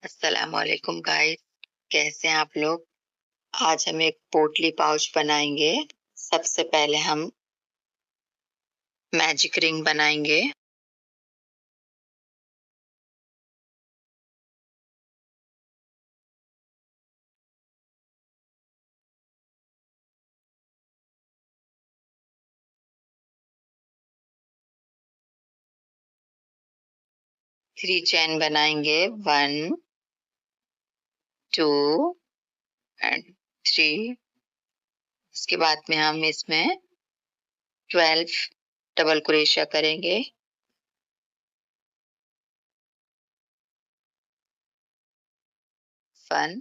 अस्सलाम वालेकुम गाइस, कैसे हैं आप लोग। आज हम एक पोटली पाउच बनाएंगे। सबसे पहले हम मैजिक रिंग बनाएंगे। थ्री चैन बनाएंगे, 1 2 एंड 3। उसके बाद में हम इसमें 12 डबल क्रोशिया करेंगे। 1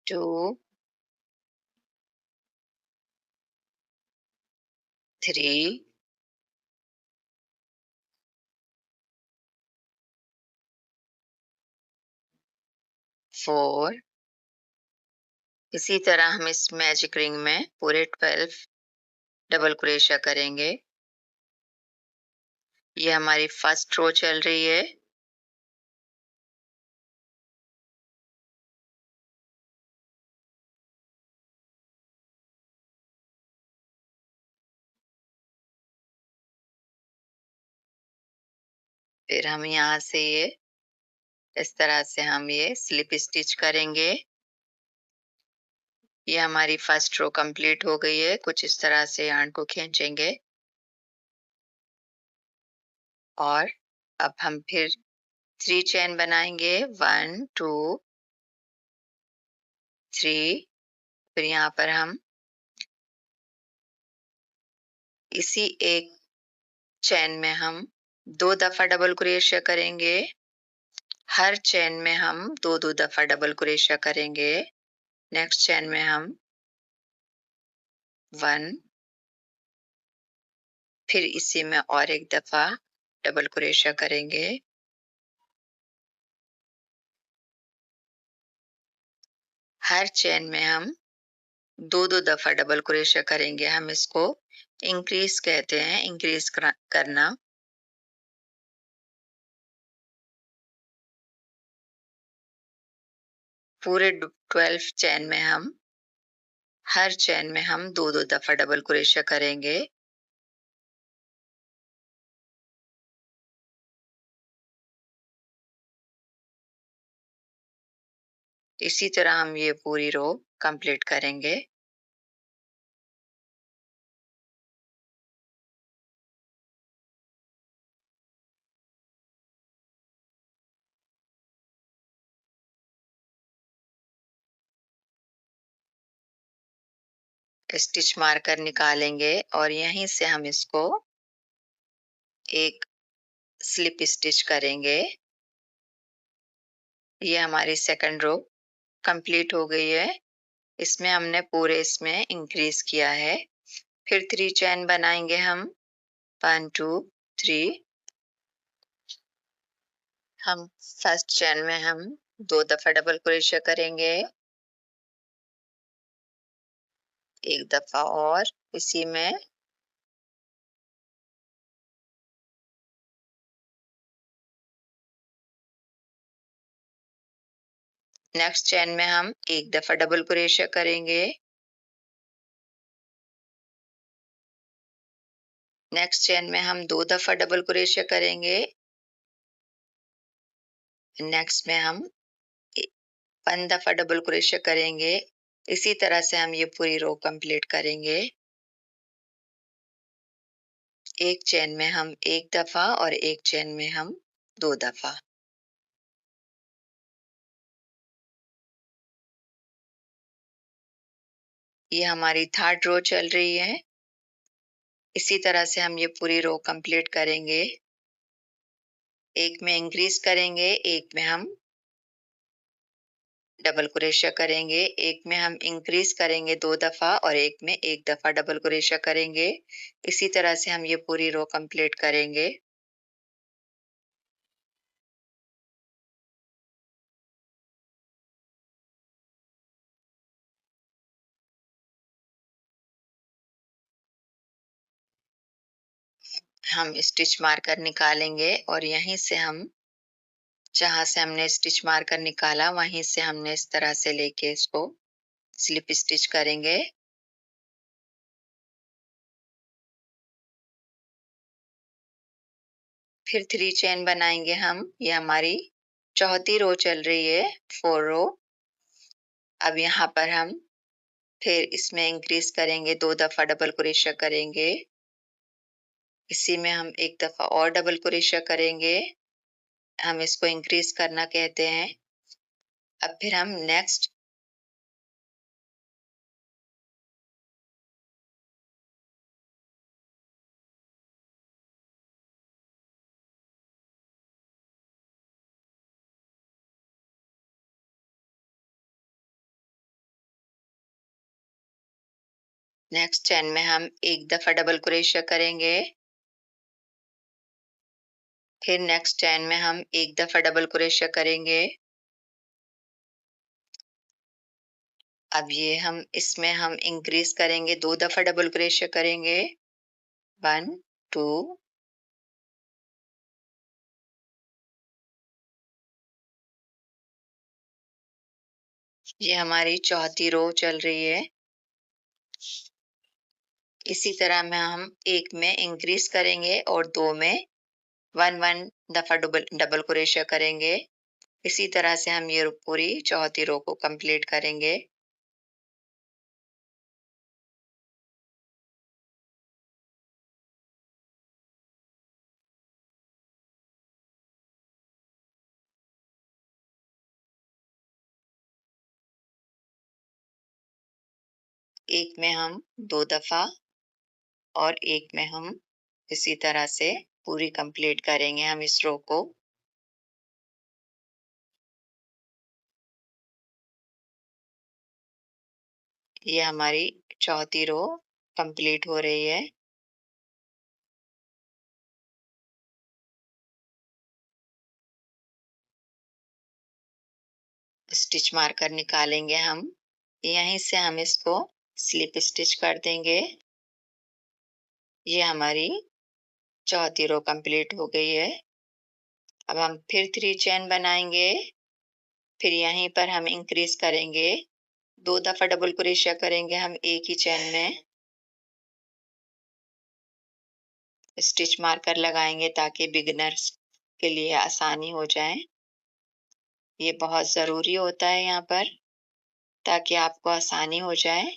2 3 4। इसी तरह हम इस मैजिक रिंग में पूरे 12 डबल क्रोशिया करेंगे। ये हमारी फर्स्ट रो चल रही है। फिर हम यहाँ से ये इस तरह से हम ये स्लिप स्टिच करेंगे। ये हमारी फर्स्ट रो कंप्लीट हो गई है। कुछ इस तरह से yarn को खींचेंगे और अब हम फिर 3 चेन बनाएंगे, 1 2 3। फिर यहाँ पर हम इसी एक चेन में हम 2 दफा डबल क्रोशिया करेंगे। हर चेन में हम 2 दफा डबल क्रोशिया करेंगे। नेक्स्ट चेन में हम 1, फिर इसी में और एक दफा डबल क्रोशिया करेंगे। हर चेन में हम 2 दफा डबल क्रोशिया करेंगे। हम इसको इंक्रीज कहते हैं, इंक्रीज करना। पूरे 12 चेन में हम हर चेन में हम 2 दफा डबल क्रोशिया करेंगे। इसी तरह हम ये पूरी रो कंप्लीट करेंगे। स्टिच मार्कर निकालेंगे और यहीं से हम इसको एक स्लिप स्टिच करेंगे। ये हमारी सेकंड रो कंप्लीट हो गई है। इसमें हमने पूरे इसमें इंक्रीज किया है। फिर 3 चेन बनाएंगे हम, 1 2 3। हम फर्स्ट चेन में हम 2 दफा डबल क्रोशिया करेंगे, एक दफा और इसी में। नेक्स्ट चेन में हम एक दफा डबल क्रोशिया करेंगे। नेक्स्ट चेन में हम 2 दफा डबल क्रोशिया करेंगे। नेक्स्ट में हम 1 दफा डबल क्रोशिया करेंगे। इसी तरह से हम ये पूरी रो कंप्लीट करेंगे। एक चेन में हम एक दफा और एक चेन में हम 2 दफा। ये हमारी थर्ड रो चल रही है। इसी तरह से हम ये पूरी रो कंप्लीट करेंगे। एक में इंक्रीज करेंगे, एक में हम डबल क्रोशिया करेंगे। एक में हम इंक्रीज करेंगे 2 दफा और एक में एक दफा डबल क्रोशिया करेंगे। इसी तरह से हम ये पूरी रो कंप्लीट करेंगे। हम स्टिच मार्कर निकालेंगे और यहीं से हम जहाँ से हमने स्टिच मार्कर निकाला वहीं से हमने इस तरह से लेके इसको स्लिप स्टिच करेंगे। फिर 3 चेन बनाएंगे हम। ये हमारी चौथी रो चल रही है, 4 रो। अब यहाँ पर हम फिर इसमें इंक्रीज करेंगे, 2 दफा डबल क्रोशिया करेंगे। इसी में हम एक दफा और डबल क्रोशिया करेंगे। हम इसको इंक्रीज करना कहते हैं। अब फिर हम नेक्स्ट चेन में हम एक दफा डबल क्रोशिया करेंगे। फिर नेक्स्ट चेन में हम एक दफा डबल क्रोशिया करेंगे। अब ये हम इसमें हम इंक्रीज करेंगे, 2 दफा डबल क्रोशिया करेंगे। 1 2 ये हमारी चौथी रो चल रही है। इसी तरह में हम एक में इंक्रीज करेंगे और 2 में 1 दफा डबल डबल क्रोशिया करेंगे। इसी तरह से हम ये पूरी चौथी रो को कंप्लीट करेंगे। एक में हम 2 दफा और एक में हम इसी तरह से पूरी कंप्लीट करेंगे हम इस रो को। ये हमारी चौथी रो कंप्लीट हो रही है। स्टिच मार्कर निकालेंगे हम। यहीं से हम इसको स्लिप स्टिच कर देंगे। ये हमारी चौथी रो कंप्लीट हो गई है। अब हम फिर 3 चेन बनाएंगे। फिर यहीं पर हम इंक्रीज करेंगे, 2 दफा डबल क्रोशिया करेंगे हम एक ही चेन में। स्टिच मार्कर लगाएंगे ताकि बिगिनर्स के लिए आसानी हो जाए। ये बहुत जरूरी होता है यहाँ पर, ताकि आपको आसानी हो जाए।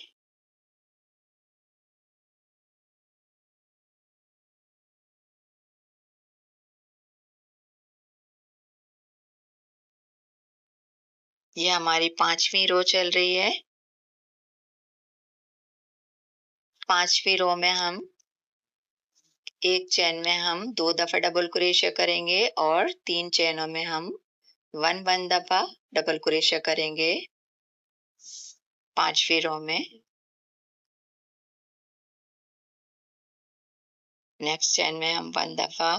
ये हमारी 5वीं रो चल रही है। 5वीं रो में हम एक चेन में हम 2 दफा डबल क्रोशिया करेंगे और 3 चेनों में हम 1 दफा डबल क्रोशिया करेंगे 5वीं रो में। नेक्स्ट चेन में हम 1 दफा,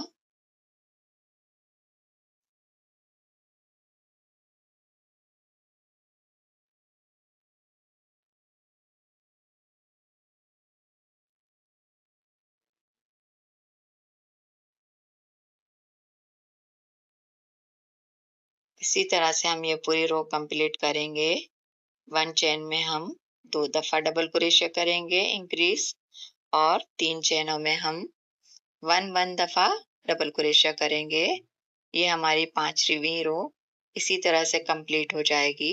इसी तरह से हम ये पूरी रो कंप्लीट करेंगे। 1 चेन में हम 2 दफा डबल क्रोशिया करेंगे इंक्रीज और 3 चेनों में हम 1 दफा डबल क्रोशिया करेंगे। ये हमारी 5वीं रो इसी तरह से कंप्लीट हो जाएगी।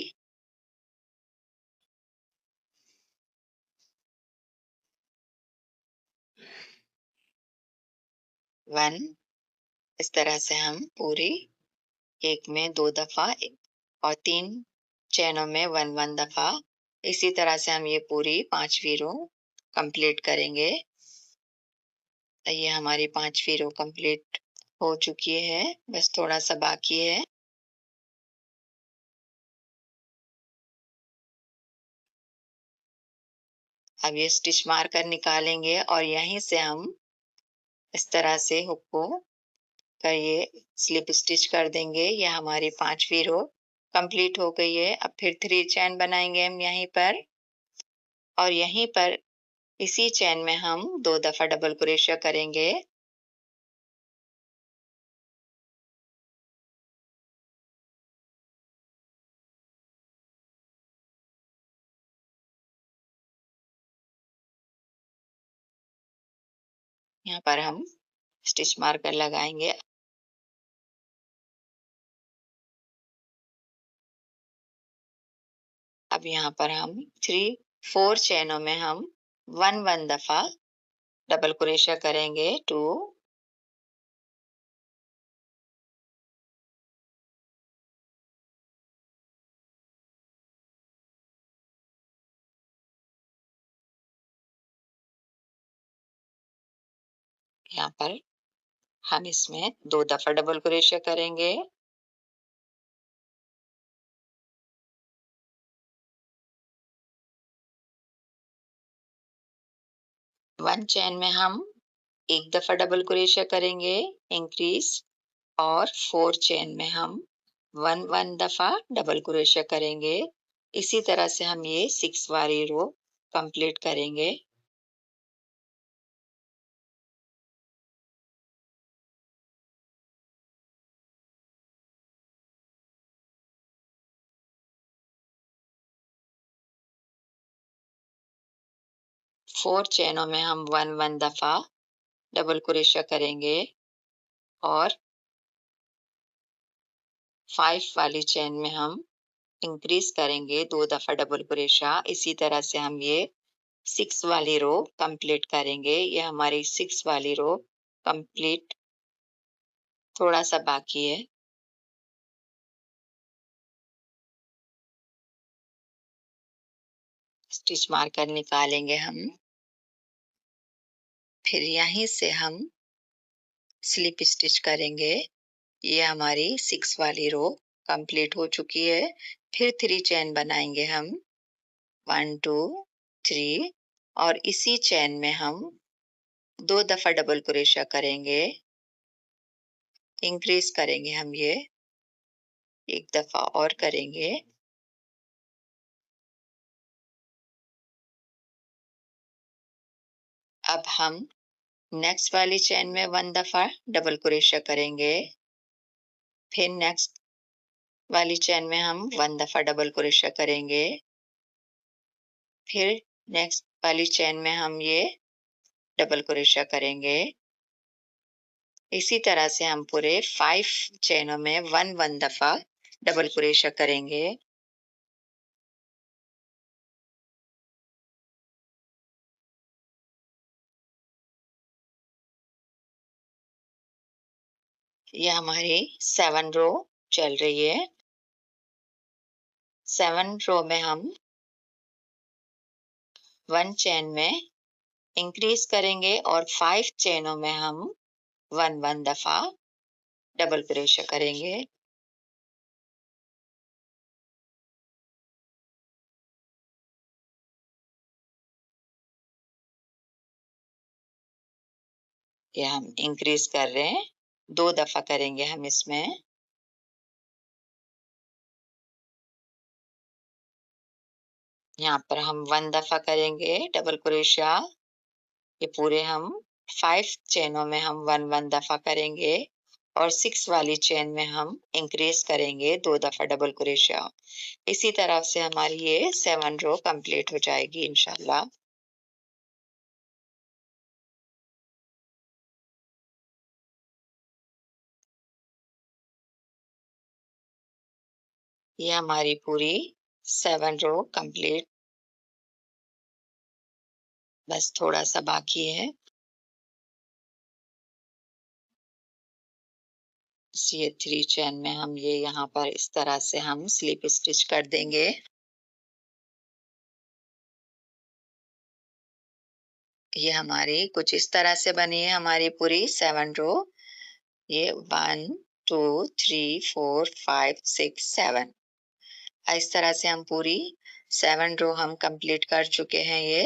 1 इस तरह से हम पूरी एक में 2 दफा और 3 चेनों में 1 दफा, इसी तरह से हम ये पूरी 5वीं रो कंप्लीट करेंगे। ये हमारी 5वीं रो कंप्लीट हो चुकी है, बस थोड़ा सा बाकी है। अब ये स्टिच मार्कर निकालेंगे और यहीं से हम इस तरह से हुक को का ये स्लिप स्टिच कर देंगे। ये हमारी 5वीं रो कंप्लीट हो गई है। अब फिर 3 चेन बनाएंगे हम यहीं पर और यहीं पर इसी चेन में हम 2 दफा डबल क्रोशिया करेंगे। यहाँ पर हम स्टिच मार्कर लगाएंगे। अब यहाँ पर हम 3-4 चेनों में हम 1 दफा डबल क्रोशिया करेंगे। 2, यहाँ पर हम इसमें 2 दफा डबल क्रोशिया करेंगे। वन चेन में हम 1 दफा डबल क्रोशिया करेंगे, इंक्रीज, और 4 चेन में हम 1 दफा डबल क्रोशिया करेंगे। इसी तरह से हम ये 6 वाली रो कंप्लीट करेंगे। फोर चेनों में हम 1 दफा डबल क्रोशिया करेंगे और 5 वाली चेन में हम इंक्रीज करेंगे 2 दफा डबल क्रोशिया। इसी तरह से हम ये 6 वाली रो कंप्लीट करेंगे। ये हमारी 6 वाली रो कंप्लीट थोड़ा सा बाकी है। स्टिच मार्कर निकालेंगे हम, फिर यहीं से हम स्लिप स्टिच करेंगे। ये हमारी 6 वाली रो कंप्लीट हो चुकी है। फिर 3 चेन बनाएंगे हम, 1 2 3, और इसी चेन में हम 2 दफा डबल क्रोशिया करेंगे, इंक्रीज करेंगे हम ये 1 दफा और करेंगे। अब हम नेक्स्ट वाली चेन में 1 दफा डबल क्रोशिया करेंगे, फिर नेक्स्ट वाली चेन में हम 1 दफा डबल क्रोशिया करेंगे, फिर नेक्स्ट वाली चेन में हम ये डबल क्रोशिया करेंगे। इसी तरह से हम पूरे 5 चेनों में 1 दफा डबल क्रोशिया करेंगे। ये हमारी 7 रो चल रही है। 7 रो में हम 1 चेन में इंक्रीज करेंगे और 5 चेनों में हम 1 दफा डबल क्रोशिया करेंगे। ये हम इंक्रीज कर रहे हैं, 2 दफा करेंगे हम इसमें। यहाँ पर हम 1 दफा करेंगे डबल क्रोशिया। ये पूरे हम 5 चेनों में हम 1 दफा करेंगे और 6 वाली चेन में हम इंक्रीज करेंगे 2 दफा डबल क्रोशिया। इसी तरह से हमारी ये 7 रो कंप्लीट हो जाएगी इंशाल्लाह। ये हमारी पूरी 7 रो कंप्लीट, बस थोड़ा सा बाकी है। ये 3 चेन में हम ये यहाँ पर इस तरह से हम स्लिप स्टिच कर देंगे। ये हमारी कुछ इस तरह से बनी है हमारी पूरी 7 रो। ये 1 2 3 4 5 6 7, इस तरह से हम पूरी 7 रो हम कंप्लीट कर चुके हैं। ये